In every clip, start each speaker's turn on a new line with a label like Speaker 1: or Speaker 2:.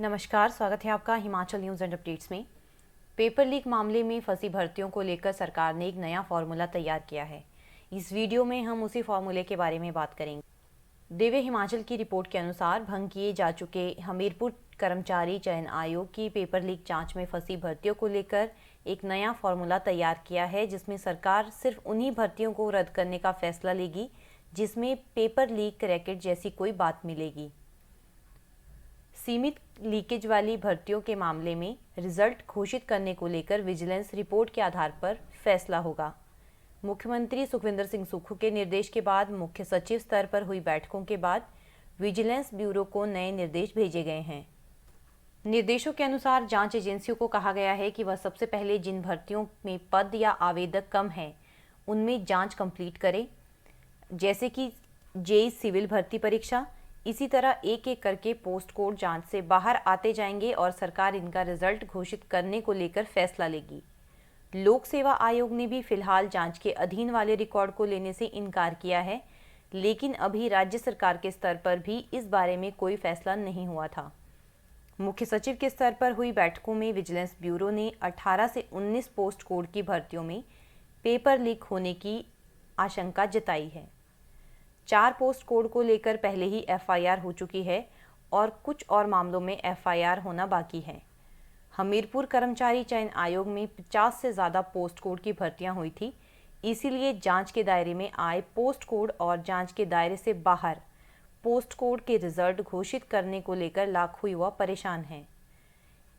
Speaker 1: नमस्कार, स्वागत है आपका हिमाचल न्यूज़ एंड अपडेट्स में। पेपर लीक मामले में फंसी भर्तियों को लेकर सरकार ने एक नया फॉर्मूला तैयार किया है। इस वीडियो में हम उसी फॉर्मूले के बारे में बात करेंगे। दिव्य हिमाचल की रिपोर्ट के अनुसार भंग किए जा चुके हमीरपुर कर्मचारी चयन आयोग की पेपर लीक जांच में फंसी भर्तियों को लेकर एक नया फॉर्मूला तैयार किया है, जिसमें सरकार सिर्फ उन्हीं भर्तियों को रद्द करने का फैसला लेगी जिसमें पेपर लीक रैकेट जैसी कोई बात मिलेगी। सीमित लीकेज वाली भर्तियों के मामले में रिजल्ट घोषित करने को लेकर विजिलेंस रिपोर्ट के आधार पर फैसला होगा। मुख्यमंत्री सुखविंदर सिंह सुक्खू के निर्देश के बाद मुख्य सचिव स्तर पर हुई बैठकों के बाद विजिलेंस ब्यूरो को नए निर्देश भेजे गए हैं। निर्देशों के अनुसार जांच एजेंसियों को कहा गया है कि वह सबसे पहले जिन भर्तियों में पद या आवेदक कम हैं उनमें जांच कंप्लीट करें, जैसे कि जेई सिविल भर्ती परीक्षा। इसी तरह एक एक करके पोस्ट कोड जांच से बाहर आते जाएंगे और सरकार इनका रिजल्ट घोषित करने को लेकर फैसला लेगी। लोक सेवा आयोग ने भी फिलहाल जांच के अधीन वाले रिकॉर्ड को लेने से इनकार किया है, लेकिन अभी राज्य सरकार के स्तर पर भी इस बारे में कोई फैसला नहीं हुआ था। मुख्य सचिव के स्तर पर हुई बैठकों में विजिलेंस ब्यूरो ने 18 से 19 पोस्ट कोड की भर्तियों में पेपर लीक होने की आशंका जताई है। 4 पोस्ट कोड को लेकर पहले ही एफआईआर हो चुकी है और कुछ और मामलों में एफआईआर होना बाकी है। हमीरपुर कर्मचारी चयन आयोग में 50 से ज़्यादा पोस्ट कोड की भर्तियां हुई थी, इसीलिए जांच के दायरे में आए पोस्ट कोड और जांच के दायरे से बाहर पोस्ट कोड के रिजल्ट घोषित करने को लेकर लाखों युवा परेशान हैं।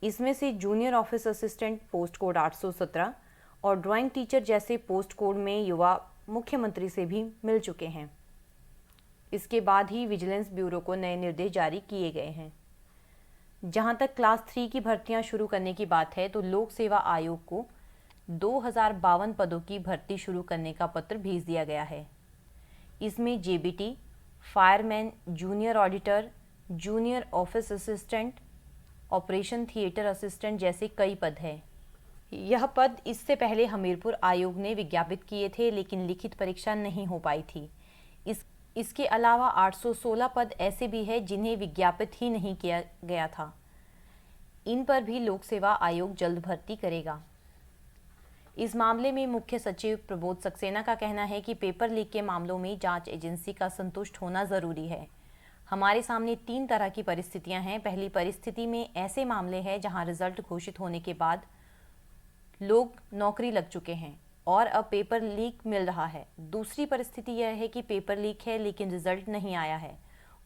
Speaker 1: इसमें से junior office assistant post code 817 और ड्राइंग टीचर जैसे पोस्ट कोड में युवा मुख्यमंत्री से भी मिल चुके हैं। इसके बाद ही विजिलेंस ब्यूरो को नए निर्देश जारी किए गए हैं। जहां तक क्लास 3 की भर्तियां शुरू करने की बात है, तो लोक सेवा आयोग को 2052 पदों की भर्ती शुरू करने का पत्र भेज दिया गया है। इसमें JBT, fireman, junior auditor, junior office assistant, operation theatre assistant जैसे कई पद हैं। यह पद इससे पहले हमीरपुर आयोग ने विज्ञापित किए थे, लेकिन लिखित परीक्षा नहीं हो पाई थी। इसके अलावा 816 पद ऐसे भी हैं जिन्हें विज्ञापित ही नहीं किया गया था। इन पर भी लोक सेवा आयोग जल्द भर्ती करेगा। इस मामले में मुख्य सचिव प्रबोध सक्सेना का कहना है कि पेपर लीक के मामलों में जांच एजेंसी का संतुष्ट होना जरूरी है। हमारे सामने 3 तरह की परिस्थितियां हैं। पहली परिस्थिति में ऐसे मामले हैं जहां रिजल्ट घोषित होने के बाद लोग नौकरी लग चुके हैं और अब पेपर लीक मिल रहा है। दूसरी परिस्थिति यह है कि पेपर लीक है लेकिन रिजल्ट नहीं आया है,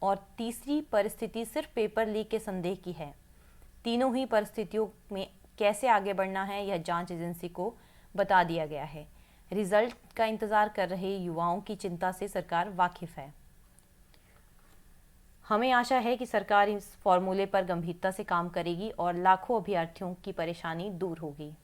Speaker 1: और तीसरी परिस्थिति सिर्फ पेपर लीक के संदेह की है। तीनों ही परिस्थितियों में कैसे आगे बढ़ना है यह जांच एजेंसी को बता दिया गया है। रिजल्ट का इंतजार कर रहे युवाओं की चिंता से सरकार वाकिफ है। हमें आशा है कि सरकार इस फॉर्मूले पर गंभीरता से काम करेगी और लाखों अभ्यर्थियों की परेशानी दूर होगी।